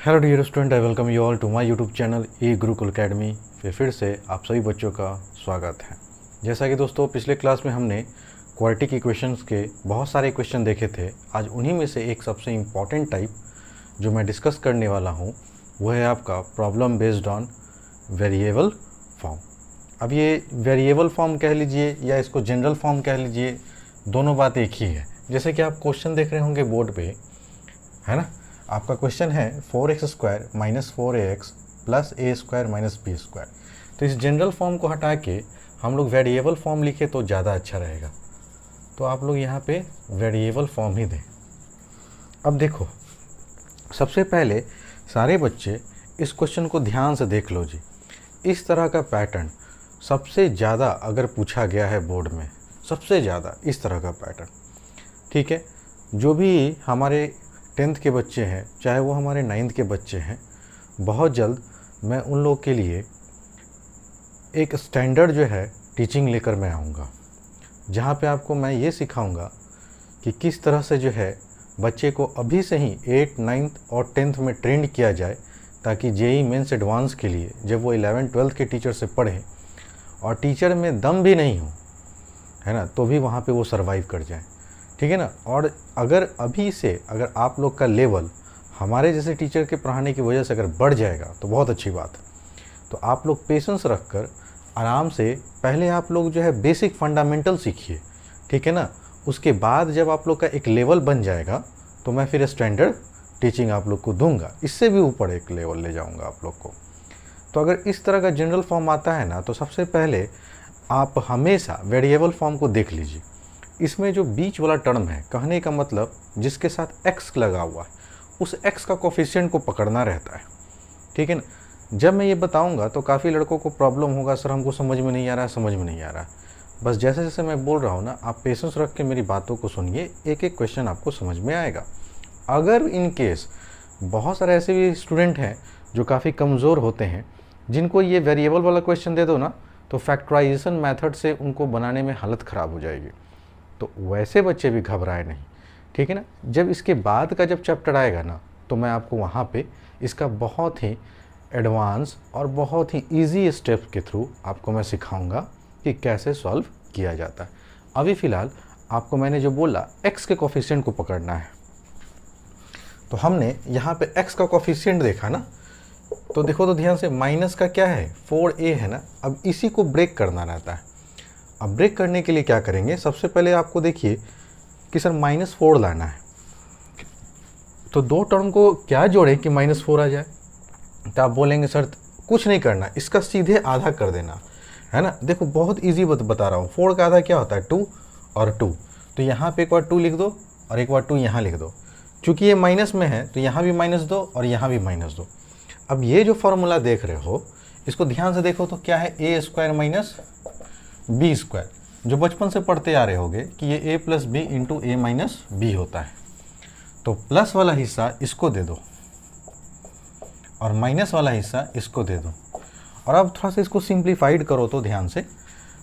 Hello dear student, I welcome you all to my YouTube channel E Gurukul Academy. फिर से आप सभी बच्चों का स्वागत है। जैसा कि दोस्तों पिछले क्लास में हमने क्वाड्रेटिक इक्वेशंस के बहुत सारे इक्वेशन देखे थे। आज उन्हीं में से एक सबसे इम्पॉर्टेंट टाइप जो मैं डिस्कस करने वाला हूँ वो है आपका problem based on variable form. अब ये वेरिएबल फॉर्म कह लीजिए या इसको जनरल फॉर्म कह लीजिए, दोनों बात एक ही है। जैसे कि आप क्वेश्चन देख रहे होंगे बोर्ड पे, है ना। आपका क्वेश्चन है 4x² minus 4ax plus a² minus b²। तो इस जनरल फॉर्म को हटा के हम लोग वेरिएबल फॉर्म लिखे तो ज़्यादा अच्छा रहेगा। तो आप लोग यहाँ पे वेरिएबल फॉर्म ही दें। अब देखो, सबसे पहले सारे बच्चे इस क्वेश्चन को ध्यान से देख लो जी। इस तरह का पैटर्न सबसे ज़्यादा अगर पूछा गया है बोर्ड में, सबसे ज़्यादा इस तरह का पैटर्न, ठीक है। जो भी हमारे 10th के बच्चे हैं, चाहे वो हमारे 9th के बच्चे हैं, बहुत जल्द मैं उन लोगों के लिए एक स्टैंडर्ड जो है टीचिंग लेकर मैं आऊँगा, जहाँ पे आपको मैं ये सिखाऊंगा कि किस तरह से जो है बच्चे को अभी से ही 8th, 9th और 10th में ट्रेंड किया जाए, ताकि जेई मेंस एडवांस के लिए जब वो 11th, 12th के टीचर से पढ़ें और टीचर में दम भी नहीं हो, है ना, तो भी वहाँ पे वो सर्वाइव कर जाए, ठीक है ना। और अगर अभी से अगर आप लोग का लेवल हमारे जैसे टीचर के पढ़ाने की वजह से अगर बढ़ जाएगा तो बहुत अच्छी बात है। तो आप लोग पेशेंस रखकर आराम से पहले आप लोग जो है बेसिक फंडामेंटल सीखिए, ठीक है ना। उसके बाद जब आप लोग का एक लेवल बन जाएगा तो मैं फिर स्टैंडर्ड टीचिंग आप लोग को दूंगा, इससे भी ऊपर एक लेवल ले जाऊँगा आप लोग को। तो अगर इस तरह का जनरल फॉर्म आता है ना, तो सबसे पहले आप हमेशा वेरिएबल फॉर्म को देख लीजिए। इसमें जो बीच वाला टर्म है, कहने का मतलब जिसके साथ x लगा हुआ है, उस x का कोफिशिएंट को पकड़ना रहता है, ठीक है ना। जब मैं ये बताऊंगा तो काफ़ी लड़कों को प्रॉब्लम होगा, सर हमको समझ में नहीं आ रहा है, समझ में नहीं आ रहा है। बस जैसे जैसे मैं बोल रहा हूँ ना, आप पेशेंस रख के मेरी बातों को सुनिए, एक एक क्वेश्चन आपको समझ में आएगा। अगर इन केस बहुत सारे ऐसे भी स्टूडेंट हैं जो काफ़ी कमज़ोर होते हैं, जिनको ये वेरिएबल वाला क्वेश्चन दे दो ना, तो फैक्टराइजेशन मेथड से उनको बनाने में हालत ख़राब हो जाएगी। तो वैसे बच्चे भी घबराए नहीं, ठीक है ना। जब इसके बाद का जब चैप्टर आएगा ना, तो मैं आपको वहाँ पे इसका बहुत ही एडवांस और बहुत ही इजी स्टेप के थ्रू आपको मैं सिखाऊंगा कि कैसे सॉल्व किया जाता है। अभी फ़िलहाल आपको मैंने जो बोला x के कोफिशिएंट को पकड़ना है, तो हमने यहाँ पे x का कोफिशिएंट देखा ना, तो देखो तो ध्यान से, माइनस का क्या है 4a है ना। अब इसी को ब्रेक करना रहता है। अब ब्रेक करने के लिए क्या करेंगे, सबसे पहले आपको देखिए कि सर -4 लाना है, तो दो टर्म को क्या जोड़े कि -4 आ जाए। तो आप बोलेंगे सर कुछ नहीं करना, इसका सीधे आधा कर देना, है ना। देखो बहुत इजी बता रहा हूँ। 4 का आधा क्या होता है 2 और 2, तो यहाँ पे एक बार 2 लिख दो और एक बार 2 यहाँ लिख दो। चूँकि ये माइनस में है तो यहाँ भी -2 और यहाँ भी -2। अब ये जो फॉर्मूला देख रहे हो, इसको ध्यान से देखो तो क्या है, a² माइनस b², जो बचपन से पढ़ते आ रहे होगे कि ये a plus B into a minus B होता है। तो प्लस वाला हिस्सा इसको दे दो और माइनस वाला हिस्सा इसको दे दो। और अब थोड़ा सा इसको सिंप्लीफाइड करो तो ध्यान से,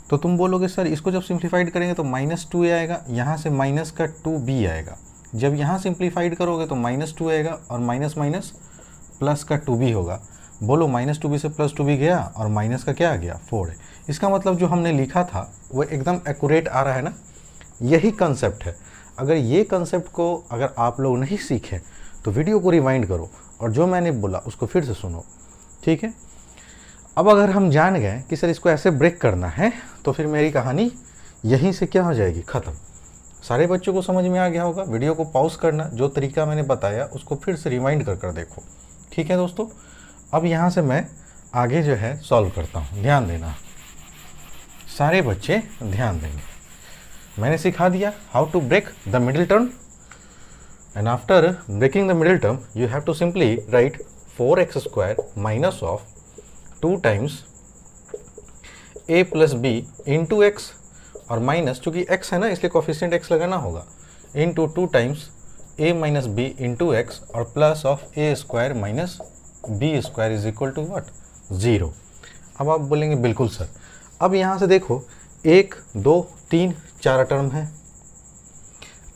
तो तुम बोलोगे सर इसको जब सिंप्लीफाइड करेंगे तो -2a आएगा, यहाँ से माइनस का 2b आएगा। जब यहाँ सिंप्लीफाइड करोगे तो -2 आएगा और माइनस माइनस प्लस का 2b होगा। बोलो -2b से +2b गया और माइनस का क्या आ गया 4 है। इसका मतलब जो हमने लिखा था वो एकदम एक्यूरेट आ रहा है ना। यही कंसेप्ट है। अगर ये कंसेप्ट को अगर आप लोग नहीं सीखे तो वीडियो को रिवाइंड करो और जो मैंने बोला उसको फिर से सुनो, ठीक है। अब अगर हम जान गए कि सर इसको ऐसे ब्रेक करना है, तो फिर मेरी कहानी यहीं से क्या हो जाएगी, ख़त्म। सारे बच्चों को समझ में आ गया होगा। वीडियो को पॉज करना, जो तरीका मैंने बताया उसको फिर से रिवाइंड कर देखो, ठीक है दोस्तों। अब यहाँ से मैं आगे जो है सॉल्व करता हूँ, ध्यान देना, सारे बच्चे ध्यान देंगे। मैंने सिखा दिया how to break the middle term, and after breaking the middle term you have to simply write 4x² minus of 2 times a plus B into X, और माइनस चूँकि x है ना इसलिए कोफिशिएंट x लगाना होगा, into 2 times a minus B into X, और plus of a² minus b² is equal to what, 0। अब आप बोलेंगे बिल्कुल सर। अब यहाँ से देखो 1 2 3 4 टर्म है।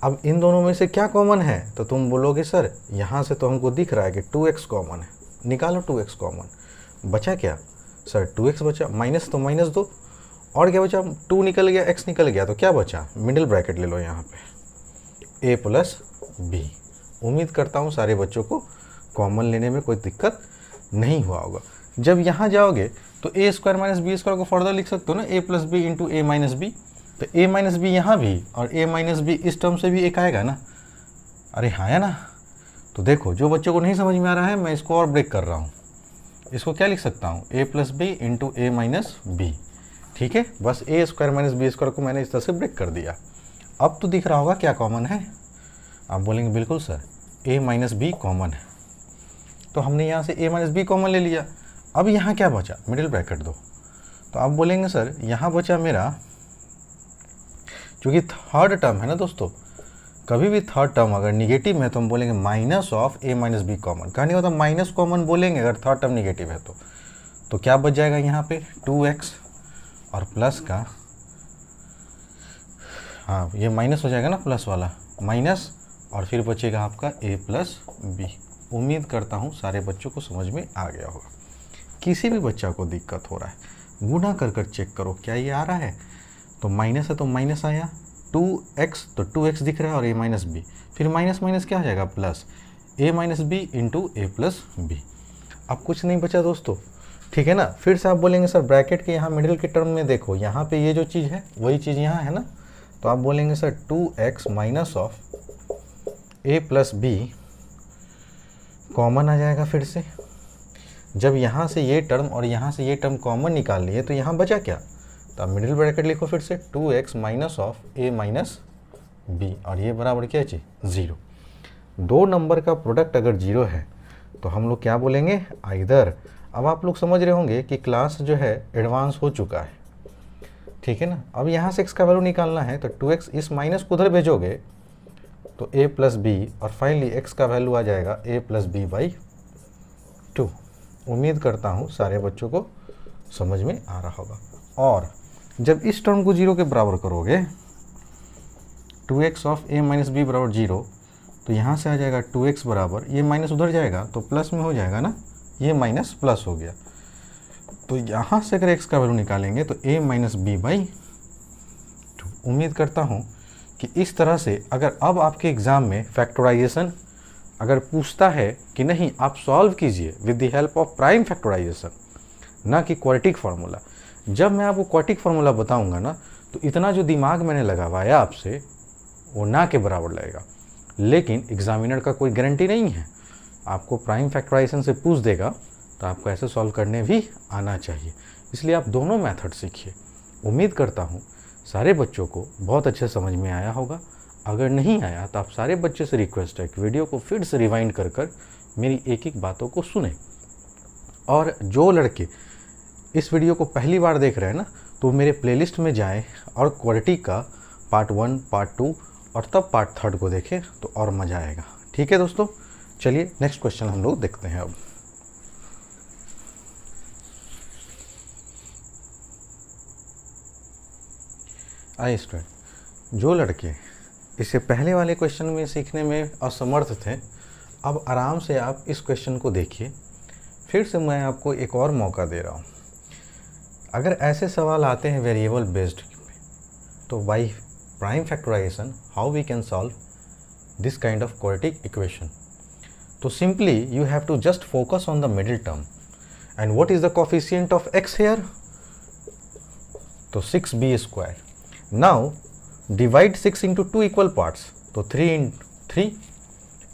अब इन दोनों में से क्या कॉमन है, तो तुम बोलोगे सर यहाँ से तो हमको दिख रहा है कि 2x कॉमन है, निकालो 2x कॉमन। बचा क्या सर, 2x बचा, माइनस तो माइनस दो, और क्या बचा, 2 निकल गया, x निकल गया, तो क्या बचा, मिडिल ब्रैकेट ले लो यहाँ पे a प्लस b। उम्मीद करता हूँ सारे बच्चों को कॉमन लेने में कोई दिक्कत नहीं हुआ होगा। जब यहाँ जाओगे तो a square minus B square को फर्दर लिख सकते हो ना, a plus B into A minus B, तो a माइनस बी यहाँ भी और a माइनस बी इस टर्म से भी एक आएगा ना, अरे हाँ है ना। तो देखो जो बच्चों को नहीं समझ में आ रहा है मैं इसको और ब्रेक कर रहा हूँ, इसको क्या लिख सकता हूँ, a plus B into A minus B, ठीक है। बस a square minus B square को मैंने इस तरह से ब्रेक कर दिया। अब तो दिख रहा होगा क्या कॉमन है, आप बोलेंगे बिल्कुल sir a minus B common है, तो हमने यहाँ से a माइनस बी कॉमन ले लिया। अब यहाँ क्या बचा, मिडिल ब्रैकेट दो, तो आप बोलेंगे सर यहाँ बचा मेरा, क्योंकि थर्ड टर्म है ना दोस्तों, कभी भी थर्ड टर्म अगर निगेटिव है तो हम बोलेंगे minus of a minus B common, कहने होता माइनस कॉमन बोलेंगे अगर थर्ड टर्म निगेटिव है तो क्या बच जाएगा यहाँ पे 2x और प्लस का, हाँ ये माइनस हो जाएगा ना प्लस वाला, माइनस, और फिर बचेगा आपका a प्लस बी। उम्मीद करता हूँ सारे बच्चों को समझ में आ गया होगा। किसी भी बच्चा को दिक्कत हो रहा है गुणा कर कर चेक करो क्या ये आ रहा है, तो माइनस है तो माइनस आया, 2x तो 2x दिख रहा है और a माइनस बी, फिर माइनस माइनस क्या आ जाएगा plus, a minus B into A plus B. अब कुछ नहीं बचा दोस्तों, ठीक है ना। फिर से आप बोलेंगे सर ब्रैकेट के यहाँ मिडिल के टर्म में देखो, यहाँ पे ये जो चीज़ है वही चीज़ यहाँ है ना, तो आप बोलेंगे sir 2x minus of a plus B common आ जाएगा। फिर से जब यहाँ से ये टर्म और यहाँ से ये टर्म कॉमन निकाल लिए तो यहाँ बचा क्या, तो आप मिडिल ब्रैकेट लिखो फिर से 2x minus of a minus B, और ये बराबर क्या चीज़, 0। दो नंबर का प्रोडक्ट अगर 0 है तो हम लोग क्या बोलेंगे, आइदर। अब आप लोग समझ रहे होंगे कि क्लास जो है एडवांस हो चुका है, ठीक है ना। अब यहाँ से x का वैल्यू निकालना है तो 2x, इस माइनस को उधर भेजोगे तो a प्लस बी, और फाइनली x का वैल्यू आ जाएगा a प्लस बी बाई 2। उम्मीद करता हूँ सारे बच्चों को समझ में आ रहा होगा। और जब इस टर्म को 0 के बराबर करोगे, 2x of a minus B बराबर 0, तो यहाँ से आ जाएगा 2x बराबर, ये माइनस उधर जाएगा तो प्लस में हो जाएगा ना, ये माइनस प्लस हो गया। तो यहाँ से अगर x का वैल्यू निकालेंगे तो a माइनस बी बाई 2। उम्मीद करता हूँ कि इस तरह से अगर अब आपके एग्ज़ाम में फैक्टराइजेशन अगर पूछता है कि नहीं आप सॉल्व कीजिए with the help of prime factorisation, ना कि क्वाड्रेटिक फार्मूला। जब मैं आपको क्वाड्रेटिक फार्मूला बताऊंगा ना तो इतना जो दिमाग मैंने लगवाया आपसे वो ना के बराबर लगेगा, लेकिन एग्जामिनर का कोई गारंटी नहीं है, आपको प्राइम फैक्टराइजेशन से पूछ देगा तो आपको ऐसे सॉल्व करने भी आना चाहिए। इसलिए आप दोनों मेथड सीखिए। उम्मीद करता हूँ सारे बच्चों को बहुत अच्छे समझ में आया होगा। अगर नहीं आया तो आप सारे बच्चे से रिक्वेस्ट है कि वीडियो को फिर से रिवाइंड कर कर मेरी एक एक बातों को सुने। और जो लड़के इस वीडियो को पहली बार देख रहे हैं ना तो मेरे प्लेलिस्ट में जाएं और क्वाड्रेटिक का पार्ट 1, पार्ट 2 और तब पार्ट 3 को देखें तो और मज़ा आएगा। ठीक है दोस्तों, चलिए नेक्स्ट क्वेश्चन हम लोग देखते हैं। अब आइए स्टूडेंट, जो लड़के इससे पहले वाले क्वेश्चन में सीखने में असमर्थ थे, अब आराम से आप इस क्वेश्चन को देखिए। फिर से मैं आपको एक और मौका दे रहा हूँ। अगर ऐसे सवाल आते हैं वेरिएबल बेस्ड, तो by prime factorisation how we can solve this kind of quadratic equation. तो simply you have to just focus on the middle term and what is the coefficient of x here, तो 6b square. Now divide 6 into 2 equal parts, तो 3 into 3।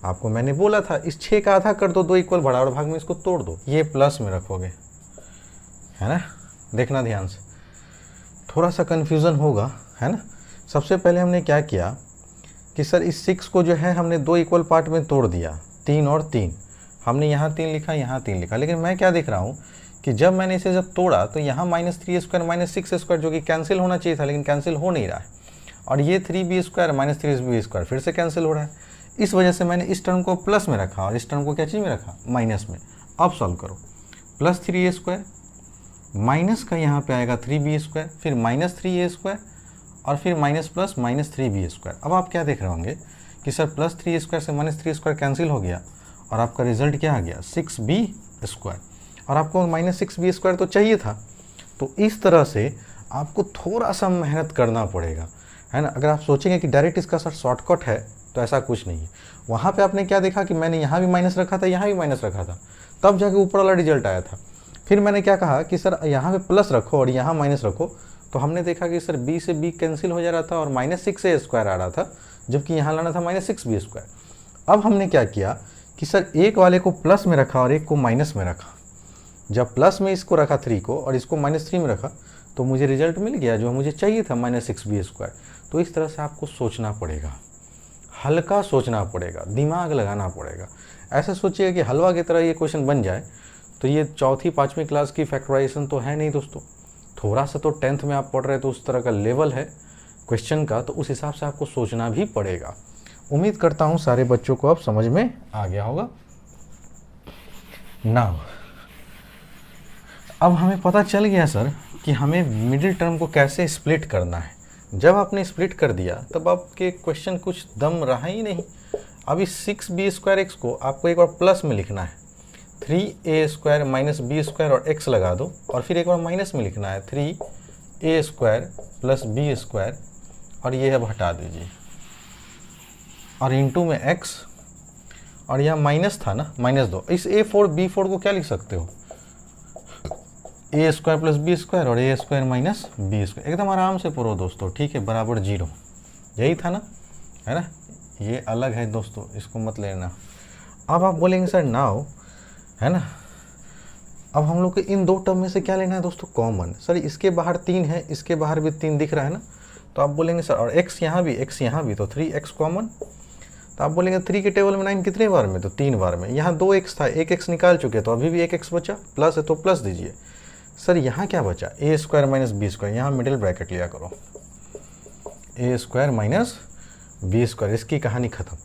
आपको मैंने बोला था इस 6 का आधा कर दो 2 इक्वल बड़ा और भाग में इसको तोड़ दो, ये प्लस में रखोगे, है ना। देखना ध्यान से, थोड़ा सा कन्फ्यूज़न होगा, है ना। सबसे पहले हमने क्या किया कि सर इस 6 को जो है हमने 2 इक्वल पार्ट में तोड़ दिया, 3 और 3। हमने यहाँ 3 लिखा, यहाँ 3 लिखा, लेकिन मैं क्या देख रहा हूँ कि जब मैंने इसे जब तोड़ा तो यहाँ -3 स्क्वायर -6 स्क्वायर जो कि कैंसिल होना चाहिए था लेकिन कैंसिल हो नहीं रहा है, और ये 3b स्क्वायर -3b स्क्वायर फिर से कैंसिल हो रहा है। इस वजह से मैंने इस टर्म को प्लस में रखा और इस टर्म को क्या चीज़ में रखा, माइनस में। अब सॉल्व करो, +3a स्क्वायर माइनस का यहाँ पे आएगा 3b स्क्वायर, फिर -3a स्क्वायर और फिर माइनस प्लस माइनस 3b²। अब आप क्या देख रहे होंगे कि सर प्लस 3 से माइनस 3 कैंसिल हो गया और आपका रिजल्ट क्या आ गया 6b², और आपको माइनस 6b² तो चाहिए था। तो इस तरह से आपको थोड़ा सा मेहनत करना पड़ेगा, है ना। अगर आप सोचेंगे कि डायरेक्ट इसका सर शॉर्टकट है तो ऐसा कुछ नहीं है। वहाँ पे आपने क्या देखा कि मैंने यहाँ भी माइनस रखा था, यहाँ भी माइनस रखा था, तब जाके ऊपर वाला रिजल्ट आया था। फिर मैंने क्या कहा कि सर यहाँ पे प्लस रखो और यहाँ माइनस रखो, तो हमने देखा कि सर b से b कैंसिल हो जा रहा था और माइनस 6a² आ रहा था, जबकि यहाँ लाना था माइनस 6b²। अब हमने क्या किया कि सर एक वाले को प्लस में रखा और एक को माइनस में रखा। जब प्लस में इसको रखा 3 को और इसको माइनस 3 में रखा तो मुझे रिजल्ट मिल गया जो मुझे चाहिए था माइनस 6b²। तो इस तरह से आपको सोचना पड़ेगा, हल्का सोचना पड़ेगा, दिमाग लगाना पड़ेगा। ऐसा सोचिए कि हलवा की तरह ये क्वेश्चन बन जाए तो ये चौथी पाँचवीं क्लास की फैक्टराइजेशन तो है नहीं दोस्तों। थोड़ा सा तो 10th में आप पढ़ रहे तो उस तरह का लेवल है क्वेश्चन का, तो उस हिसाब से आपको सोचना भी पड़ेगा। उम्मीद करता हूँ सारे बच्चों को अब समझ में आ गया होगा। नाउ अब हमें पता चल गया सर कि हमें मिडिल टर्म को कैसे स्प्लिट करना है। जब आपने स्प्लिट कर दिया तब आपके क्वेश्चन कुछ दम रहा ही नहीं। अब इस 6b² को आपको एक बार प्लस में लिखना है, 3a² माइनस b² और x लगा दो, और फिर एक बार माइनस में लिखना है 3a² प्लस b² और ये अब हटा दीजिए, और इंटू में x, और यह माइनस था ना, माइनस दो। इस a4 b4 को क्या लिख सकते हो, a² प्लस b² और a² माइनस b²। एकदम आराम से पढ़ो दोस्तों, ठीक है, बराबर 0। यही था ना, है ना। ये अलग है दोस्तों, इसको मत लेना। अब आप बोलेंगे सर नाउ, है ना, अब हम लोग को इन दो टर्म में से क्या लेना है दोस्तों, कॉमन। सर इसके बाहर 3 है, इसके बाहर भी 3 दिख रहा है ना, तो आप बोलेंगे सर और x यहाँ भी, तो 3x कॉमन। तो आप बोलेंगे 3 के टेबल में 9 कितने बार में, तो 3 बार में। यहाँ 2x था, 1x निकाल चुके, तो अभी भी 1x बचा, प्लस है तो प्लस दीजिए। सर यहाँ क्या बचा, a² माइनस b², यहाँ मिडिल ब्रैकेट लिया करो, a² माइनस b², इसकी कहानी खत्म।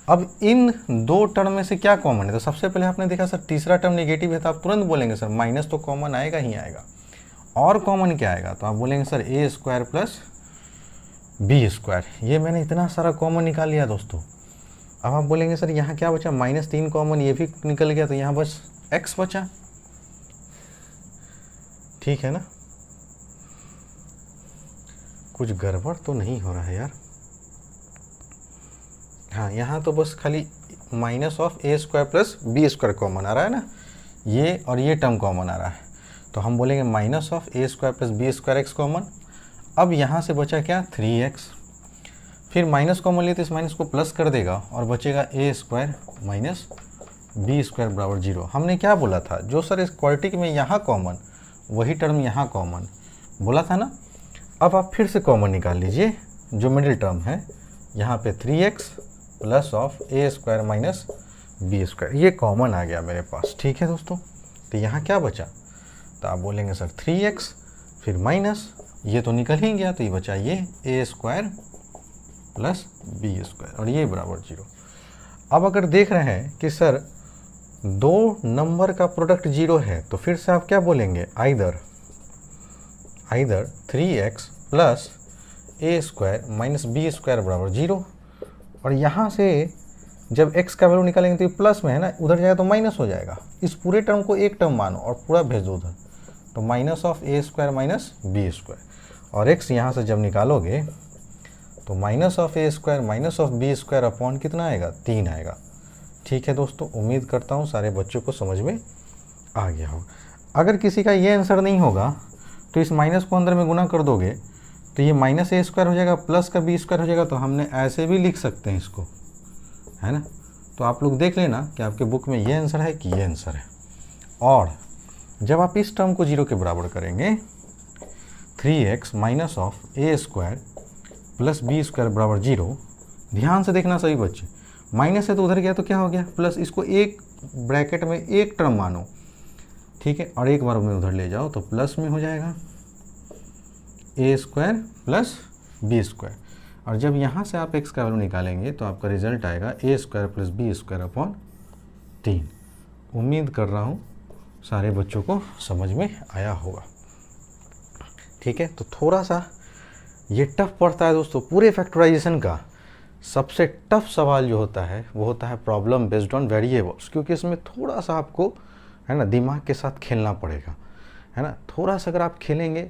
अब इन दो टर्म में से क्या कॉमन है, तो सबसे पहले आपने देखा सर तीसरा टर्म नेगेटिव है, तो आप तुरंत बोलेंगे सर माइनस तो कॉमन आएगा ही आएगा। और कॉमन क्या आएगा, तो आप बोलेंगे सर a² प्लस b²। ये मैंने इतना सारा कॉमन निकाल लिया दोस्तों। अब आप बोलेंगे सर यहाँ क्या बचा, -3 कॉमन, ये भी निकल गया, तो यहाँ बस x बचा, ठीक है ना। कुछ गड़बड़ तो नहीं हो रहा है यार। हाँ, यहाँ तो बस खाली minus of a² plus b² common आ रहा है ना, ये और ये टर्म कॉमन आ रहा है, तो हम बोलेंगे minus of a² plus b² x common. अब यहाँ से बचा क्या, 3x, फिर माइनस कॉमन लिए तो इस माइनस को प्लस कर देगा और बचेगा a² माइनस b² बराबर 0। हमने क्या बोला था, जो सर इस क्वाड्रेटिक में यहाँ कॉमन वही टर्म यहाँ कॉमन बोला था ना। अब आप फिर से कॉमन निकाल लीजिए, जो मिडिल टर्म है यहाँ पे 3x plus of a² minus b², ये कॉमन आ गया मेरे पास, ठीक है दोस्तों। तो यहाँ क्या बचा, तो आप बोलेंगे सर 3x फिर माइनस, ये तो निकल ही गया, तो ये बचा ये a² प्लस b² और ये बराबर 0। अब अगर देख रहे हैं कि सर दो नंबर का प्रोडक्ट 0 है, तो फिर से आप क्या बोलेंगे, either 3x plus a² minus b² बराबर 0। और यहाँ से जब x का वैल्यू निकालेंगे तो ये प्लस में है ना, उधर जाएगा तो माइनस हो जाएगा। इस पूरे टर्म को एक टर्म मानो और पूरा भेज दो उधर, तो minus of a² minus b²। और x यहाँ से जब निकालोगे तो minus of a² minus of b² upon कितना आएगा, 3 आएगा, ठीक है दोस्तों। उम्मीद करता हूँ सारे बच्चों को समझ में आ गया होगा। अगर किसी का ये आंसर नहीं होगा तो इस माइनस को अंदर में गुना कर दोगे तो ये माइनस a² हो जाएगा, प्लस का b² हो जाएगा, तो हमने ऐसे भी लिख सकते हैं इसको, है ना। तो आप लोग देख लेना कि आपके बुक में ये आंसर है कि ये आंसर है। और जब आप इस टर्म को 0 के बराबर करेंगे, 3x minus of a² plus b² बराबर 0, ध्यान से देखना सभी बच्चे, माइनस है तो उधर गया तो क्या हो गया, प्लस, इसको एक ब्रैकेट में एक टर्म मानो, ठीक है, और एक बार में उधर ले जाओ तो प्लस में हो जाएगा a² प्लस b²। और जब यहाँ से आप x का वैल्यू निकालेंगे तो आपका रिजल्ट आएगा a² प्लस b² अपॉन 3। उम्मीद कर रहा हूँ सारे बच्चों को समझ में आया होगा, ठीक है। तो थोड़ा सा ये टफ पड़ता है दोस्तों पूरे फैक्टराइजेशन का। सबसे टफ सवाल जो होता है वो होता है प्रॉब्लम बेस्ड ऑन वेरिएबल्स, क्योंकि इसमें थोड़ा सा आपको है ना दिमाग के साथ खेलना पड़ेगा, है ना। थोड़ा सा अगर आप खेलेंगे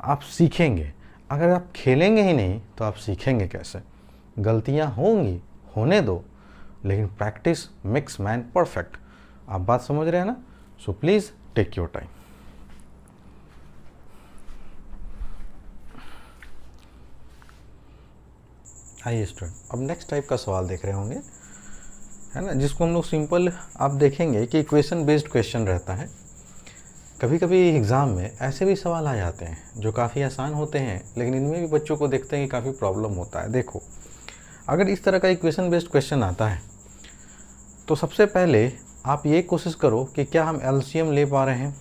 आप सीखेंगे, अगर आप खेलेंगे ही नहीं तो आप सीखेंगे कैसे। गलतियां होंगी, होने दो, लेकिन प्रैक्टिस मेक्स मैन परफेक्ट। आप बात समझ रहे हैं ना। So please take your time. आइए स्टूडेंट, अब नेक्स्ट टाइप का सवाल देख रहे होंगे, है ना, जिसको हम लोग सिंपल आप देखेंगे कि इक्वेशन बेस्ड क्वेश्चन रहता है। कभी कभी एग्ज़ाम में ऐसे भी सवाल आ जाते हैं जो काफ़ी आसान होते हैं, लेकिन इनमें भी बच्चों को देखते हैं कि काफ़ी प्रॉब्लम होता है। देखो, अगर इस तरह का इक्वेशन बेस्ड क्वेश्चन आता है तो सबसे पहले आप ये कोशिश करो कि क्या हम एलसीएम ले पा रहे हैं।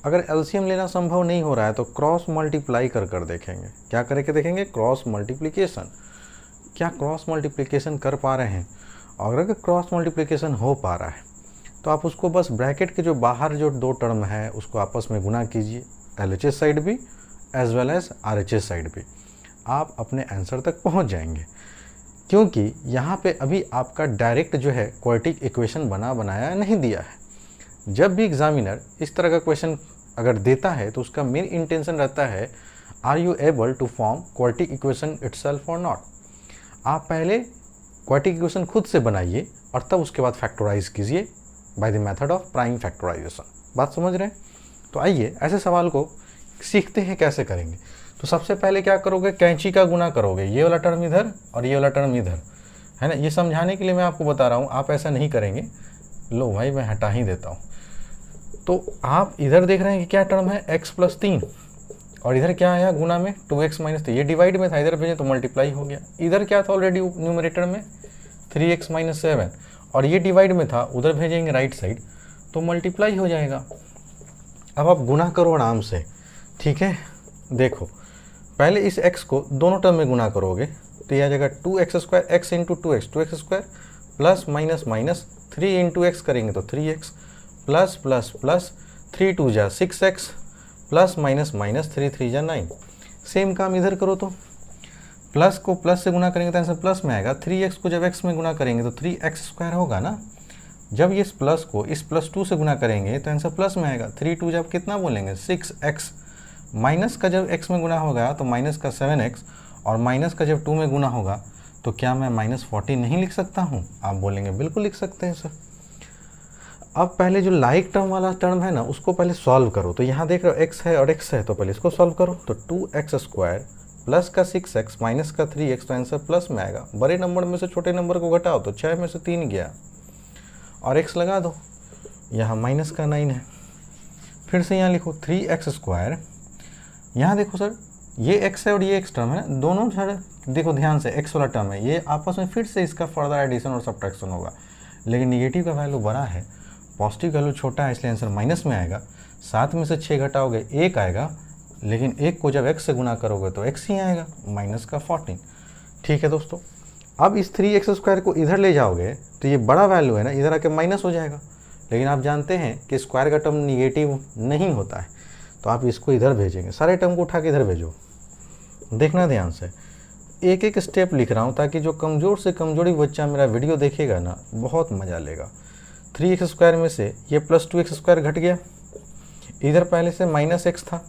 अगर एलसीएम लेना संभव नहीं हो रहा है तो क्रॉस मल्टीप्लाई कर देखेंगे। क्या करके देखेंगे? Cross multiplication. क्या क्रॉस मल्टीप्लिकेशन कर पा रहे हैं? और अगर क्रॉस मल्टीप्लिकेशन हो पा रहा है तो आप उसको बस ब्रैकेट के जो बाहर जो दो टर्म है उसको आपस में गुना कीजिए, एलएचएस साइड भी as well as RHS side भी। आप अपने आंसर तक पहुंच जाएंगे, क्योंकि यहाँ पे अभी आपका डायरेक्ट जो है क्वाड्रेटिक इक्वेशन बनाया नहीं दिया है। जब भी एग्जामिनर इस तरह का क्वेश्चन अगर देता है तो उसका मेन इंटेंशन रहता है, are you able to form quadratic equation itself और नॉट। आप पहले क्वाड्रेटिक इक्वेशन खुद से बनाइए और तब उसके बाद फैक्टराइज कीजिए by the method of prime factorisation. बात समझ रहे हैं? तो आइए ऐसे सवाल को सीखते हैं कैसे करेंगे। तो सबसे पहले क्या करोगे? कैंची का गुना करोगे, ये वाला टर्म इधर और ये वाला टर्म इधर, है ना। ये समझाने के लिए मैं आपको बता रहा हूँ, आप ऐसा नहीं करेंगे। लो भाई, मैं हटा ही देता हूँ। तो आप इधर देख रहे हैं कि क्या टर्म है, x + 3, और इधर क्या आया गुना में 2x - 3। ये डिवाइड में था, इधर भेजे तो मल्टीप्लाई हो गया। इधर क्या था ऑलरेडी न्यूमरेटर में 3x - 7, और ये डिवाइड में था, उधर भेजेंगे राइट साइड तो मल्टीप्लाई हो जाएगा। अब आप गुना करो आराम से, ठीक है। देखो, पहले इस x को दोनों टर्म में गुना करोगे तो यह आ जाएगा 2x² x × 2x 2x² plus minus minus 3 × x करेंगे तो 3x plus plus plus 3 × 2 = 6x plus minus minus 3 × 3 = 9। Same काम इधर करो तो प्लस को प्लस से गुना करेंगे तो आंसर प्लस में आएगा। 3x को जब x में गुना करेंगे तो 3x² होगा ना। जब ये प्लस को इस +2 से गुना करेंगे तो आंसर प्लस में आएगा। 3 × 2 जब कितना बोलेंगे 6x, माइनस का जब x में गुना होगा तो माइनस का 7x, और माइनस का जब 2 में गुना होगा तो क्या मैं -40 नहीं लिख सकता हूँ? आप बोलेंगे बिल्कुल लिख सकते हैं सर। अब पहले जो लाइक टर्म वाला टर्म है ना उसको पहले सॉल्व करो। तो यहाँ देख रहे हो x है और x है, तो पहले इसको सॉल्व करो। तो 2x² प्लस का 6x माइनस का 3x, तो आंसर प्लस में आएगा। बड़े नंबर में से छोटे नंबर को घटाओ तो 6 में से 3 गया, और x लगा दो, यहाँ माइनस का 9 है। फिर से यहाँ लिखो 3x²। यहाँ देखो सर, ये x है और ये x टर्म है ना, दोनों सर देखो ध्यान से, x वाला टर्म है, ये आपस में फिर से इसका फर्दर एडिशन और सब्ट्रैक्शन होगा। लेकिन निगेटिव का वैल्यू बड़ा है, पॉजिटिव का वैल्यू छोटा है, इसलिए आंसर माइनस में आएगा। 7 में से 6 घटाओगे 1 आएगा, लेकिन 1 को जब x से गुना करोगे तो x ही आएगा, -14। ठीक है दोस्तों, अब इस 3x² को इधर ले जाओगे तो ये बड़ा वैल्यू है ना, इधर आके माइनस हो जाएगा। लेकिन आप जानते हैं कि स्क्वायर का टर्म निगेटिव नहीं होता है, तो आप इसको इधर भेजेंगे। सारे टर्म को उठा के इधर भेजो। देखना ध्यान से, एक एक स्टेप लिख रहा हूँ ताकि जो कमज़ोर से कमज़ोरी बच्चा मेरा वीडियो देखेगा ना बहुत मज़ा लेगा। 3x² में से ये +2x² घट गया, इधर पहले से -x था,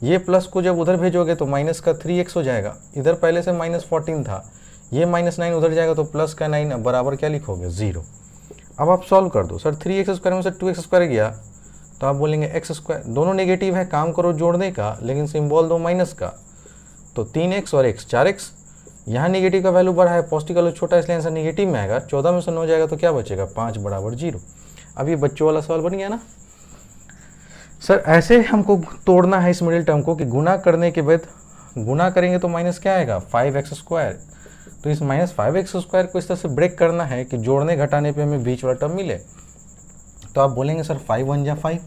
ये प्लस को जब उधर भेजोगे तो माइनस का 3x हो जाएगा। इधर पहले से -14 था, ये -9 उधर जाएगा तो प्लस का 9 बराबर क्या लिखोगे 0। अब आप सॉल्व कर दो। सर 3x² में से 2x² गया तो आप बोलेंगे x², दोनों नेगेटिव है, काम करो जोड़ने का, लेकिन सिंबल दो माइनस का, तो 3x और x 4x। यहाँ नेगेटिव का वैल्यू बड़ा है, पॉजिटिव का वैल्यू छोटा है, इसलिए आंसर नेगेटिव में आएगा। 14 में से 9 जाएगा तो क्या बचेगा 5 = 0। अब ये बच्चों वाला सवाल बन गया ना। सर ऐसे हमको तोड़ना है इस मिडिल टर्म को कि गुना करने के बाद गुना करेंगे तो माइनस क्या आएगा 5x²। तो इस -5x² को इस तरह से ब्रेक करना है कि जोड़ने घटाने पे हमें बीच वाला टर्म मिले। तो आप बोलेंगे सर 5 × 1 = 5,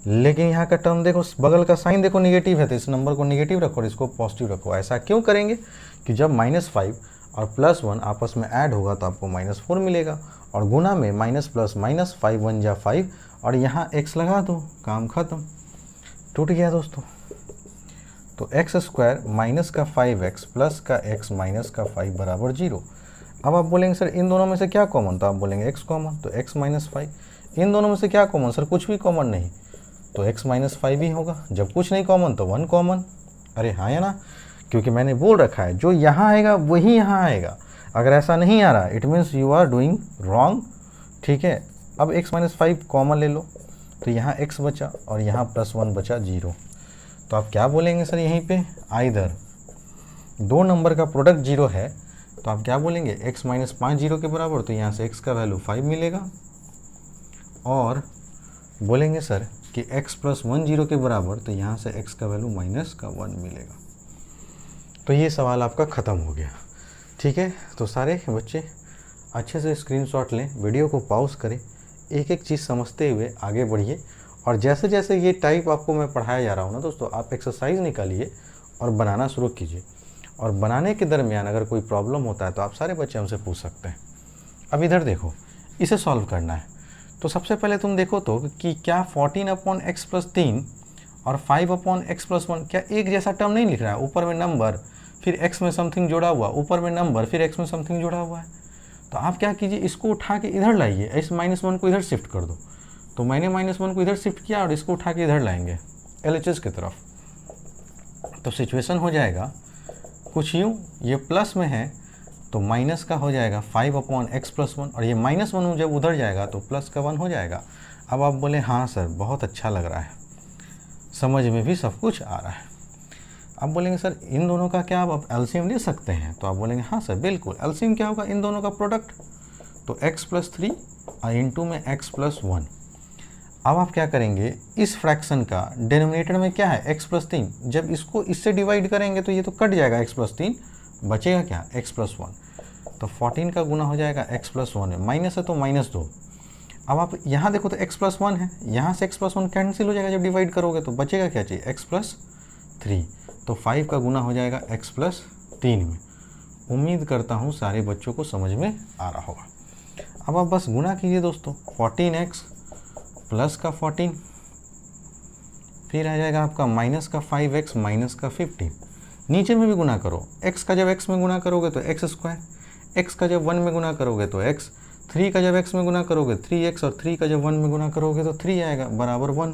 लेकिन यहाँ का टर्म देखो, बगल का साइन देखो नेगेटिव है, तो इस नंबर को नेगेटिव रखो और इसको पॉजिटिव रखो। ऐसा क्यों करेंगे कि जब -5 और +1 आपस में ऐड होगा तो आपको -4 मिलेगा, और गुना में माइनस प्लस माइनस 5 × 1 = 5, और यहाँ x लगा दो, काम खत्म, टूट गया दोस्तों। तो एक्स स्क्वायर माइनस का 5x प्लस का x माइनस का 5 बराबर 0। अब आप बोलेंगे सर इन दोनों में से क्या कॉमन, तो आप बोलेंगे x कॉमन, तो x माइनस 5। इन दोनों में से क्या कॉमन, सर कुछ भी कॉमन नहीं, तो x माइनस 5 ही होगा। जब कुछ नहीं कॉमन तो 1 कॉमन। अरे हाँ या ना, क्योंकि मैंने बोल रखा है जो यहाँ आएगा वही यहाँ आएगा। अगर ऐसा नहीं आ रहा it means you are doing wrong. ठीक है, अब x माइनस 5 कॉमन ले लो, तो यहाँ x बचा और यहाँ प्लस 1 बचा 0। तो आप क्या बोलेंगे सर यहीं पे, आइदर दो नंबर का प्रोडक्ट 0 है, तो आप क्या बोलेंगे x माइनस 5 0 के बराबर, तो यहाँ से x का वैल्यू 5 मिलेगा। और बोलेंगे सर कि x प्लस 1 0 के बराबर, तो यहाँ से x का वैल्यू माइनस का 1 मिलेगा। तो ये सवाल आपका ख़त्म हो गया। ठीक है, तो सारे बच्चे अच्छे से स्क्रीनशॉट लें, वीडियो को पॉज करें, एक एक चीज़ समझते हुए आगे बढ़िए। और जैसे जैसे ये टाइप आपको मैं पढ़ाया जा रहा हूँ ना दोस्तों, आप एक्सरसाइज निकालिए और बनाना शुरू कीजिए। और बनाने के दरमियान अगर कोई प्रॉब्लम होता है तो आप सारे बच्चे हमसे पूछ सकते हैं। अब इधर देखो, इसे सॉल्व करना है। तो सबसे पहले तुम देखो तो कि क्या 14/x प्लस 3 और 5/x प्लस 1 क्या एक जैसा टर्म नहीं लिख रहा है। ऊपर में नंबर, फिर x में समथिंग जोड़ा हुआ, ऊपर में नंबर, फिर x में समथिंग जोड़ा हुआ है। तो आप क्या कीजिए, इसको उठा के इधर लाइए, इस -1 को इधर शिफ्ट कर दो। तो मैंने -1 को इधर शिफ्ट किया और इसको उठा के इधर लाएंगे LHS की तरफ। तो सिचुएशन हो जाएगा कुछ यूँ, ये प्लस में है तो माइनस का हो जाएगा 5/x प्लस 1, और ये -1 जब उधर जाएगा तो प्लस का 1 हो जाएगा। अब आप बोले हाँ सर बहुत अच्छा लग रहा है, समझ में भी सब कुछ आ रहा है। आप बोलेंगे सर इन दोनों का क्या आप एलसीएम ले सकते हैं, तो आप बोलेंगे हाँ सर बिल्कुल। एलसीएम क्या होगा, इन दोनों का प्रोडक्ट, तो x प्लस 3 और इंटू में x प्लस 1। अब आप क्या करेंगे, इस फ्रैक्शन का डिनोमिनेटर में क्या है x प्लस 3, जब इसको इससे डिवाइड करेंगे तो ये तो कट जाएगा, x प्लस 3 बचेगा क्या, x प्लस 1। तो 14 का गुना हो जाएगा x प्लस 1 में, माइनस है तो -2। अब आप यहाँ देखो तो x प्लस 1 है, यहाँ से x प्लस 1 कैंसिल हो जाएगा जब डिवाइड करोगे, तो बचेगा क्या चाहिए, x प्लस 3। तो 5 का गुना हो जाएगा x प्लस 3 में। उम्मीद करता हूँ सारे बच्चों को समझ में आ रहा होगा। अब आप बस गुना कीजिए दोस्तों, 14x प्लस का 14, फिर आ जाएगा आपका माइनस का 5x माइनस का 15। नीचे में भी गुना करो, x का जब x में गुना करोगे तो x स्क्वायर, x का जब 1 में गुना करोगे तो x, 3 का जब x में गुना करोगे 3x, और 3 का जब 1 में गुना करोगे तो 3 आएगा बराबर 1।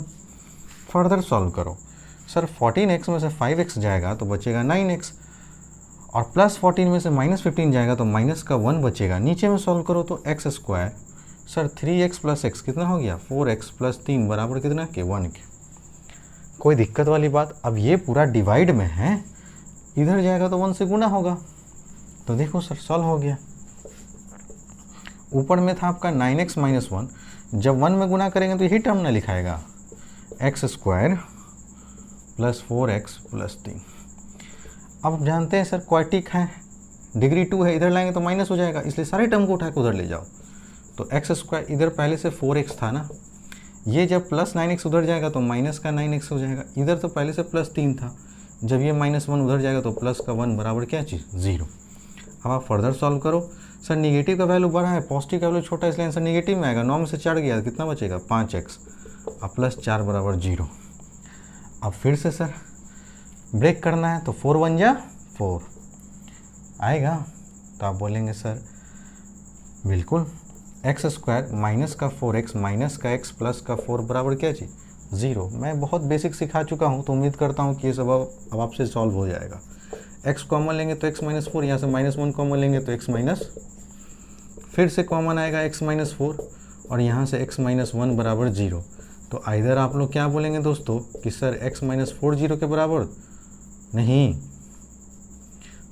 फर्दर सॉल्व करो सर, 14x में से 5x जाएगा तो बचेगा 9x, और प्लस 14 में से -15 जाएगा तो माइनस का 1 बचेगा। नीचे में सॉल्व करो तो x square, sir 3x plus x कितना हो गया, 4x प्लस 3 बराबर कितना के 1 के। कोई दिक्कत वाली बात। अब ये पूरा डिवाइड में है, इधर जाएगा तो 1 से गुना होगा, तो देखो सर सॉल्व हो गया। ऊपर में था आपका 9x माइनस 1, जब 1 में गुना करेंगे तो यही टर्म ना लिखाएगा, x square plus 4x plus 3। अब आप जानते हैं सर क्वाड्रेटिक है, डिग्री 2 है, इधर लाएंगे तो माइनस हो जाएगा, इसलिए सारे टर्म को उठा के उधर ले जाओ। तो x स्क्वायर इधर पहले से 4x था ना, ये जब प्लस 9x उधर जाएगा तो माइनस का 9x हो जाएगा। इधर तो पहले से प्लस 3 था, जब ये -1 उधर जाएगा तो प्लस का 1 बराबर क्या चीज़, 0। अब आप फर्दर सॉल्व करो, सर निगेटिव का वैल्यू बड़ा है, पॉजिटिव का वैल्यू छोटा है, इसलिए आंसर निगेटिव में आएगा। 9 में से 4 गया, कितना बचेगा, 5x, अब प्लस 4 बराबर 0। अब फिर से सर ब्रेक करना है तो 4 1 जा 4 आएगा, तो आप बोलेंगे सर बिल्कुल, एक्स स्क्वायर माइनस का 4x माइनस का x प्लस का 4 बराबर क्या चीज़, 0। मैं बहुत बेसिक सिखा चुका हूँ, तो उम्मीद करता हूँ कि ये सब अब आपसे सॉल्व हो जाएगा। x कॉमन लेंगे तो x माइनस 4, यहाँ से -1 कॉमन लेंगे तो x माइनस, फिर से कॉमन आएगा x माइनस 4, और यहाँ से x माइनस 1 बराबर 0। तो आइधर आप लोग क्या बोलेंगे दोस्तों कि सर x माइनस 4 0 के बराबर नहीं,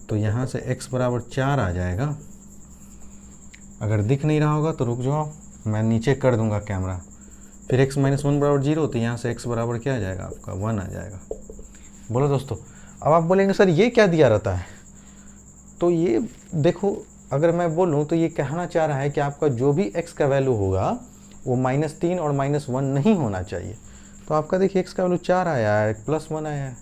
तो यहाँ से x बराबर 4 आ जाएगा। अगर दिख नहीं रहा होगा तो रुक जाओ, मैं नीचे कर दूंगा कैमरा। फिर x माइनस 1 बराबर 0, तो यहाँ से x बराबर क्या आ जाएगा आपका 1 आ जाएगा। बोलो दोस्तों, अब आप बोलेंगे सर ये क्या दिया रहता है, तो ये देखो, अगर मैं बोलूँ तो ये कहना चाह रहा है कि आपका जो भी x का वैल्यू होगा वो -3 और -1 नहीं होना चाहिए। तो आपका देखिए x का वैल्यू 4 आया है, +1 आया है,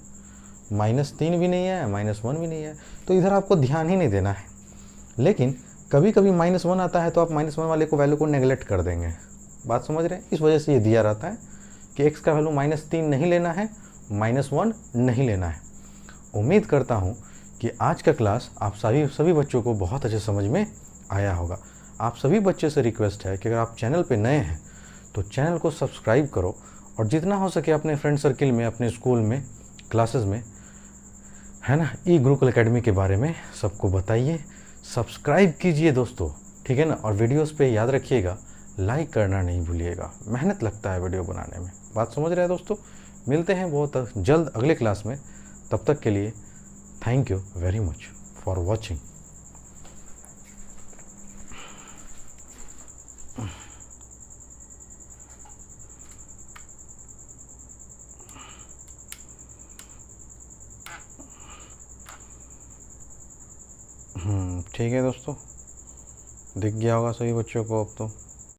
-3 भी नहीं है, -1 भी नहीं है, तो इधर आपको ध्यान ही नहीं देना है। लेकिन कभी कभी -1 आता है तो आप -1 वाले को वैल्यू को नेगलेक्ट कर देंगे, बात समझ रहे हैं। इस वजह से ये दिया रहता है कि x का वैल्यू -3 नहीं लेना है, -1 नहीं लेना है। उम्मीद करता हूँ कि आज का क्लास आप सभी बच्चों को बहुत अच्छे समझ में आया होगा। आप सभी बच्चे से रिक्वेस्ट है कि अगर आप चैनल पे नए हैं तो चैनल को सब्सक्राइब करो और जितना हो सके अपने फ्रेंड सर्किल में, अपने स्कूल में, क्लासेस में, है ना, ई गुरुकुल एकेडमी के बारे में सबको बताइए, सब्सक्राइब कीजिए दोस्तों, ठीक है ना। और वीडियोस पे याद रखिएगा लाइक करना नहीं भूलिएगा, मेहनत लगता है वीडियो बनाने में। बात समझ रहे हैं दोस्तों। मिलते हैं बहुत जल्द अगले क्लास में। तब तक के लिए thank you very much for watching. ठीक है दोस्तों, दिख गया होगा सभी बच्चों को अब तो।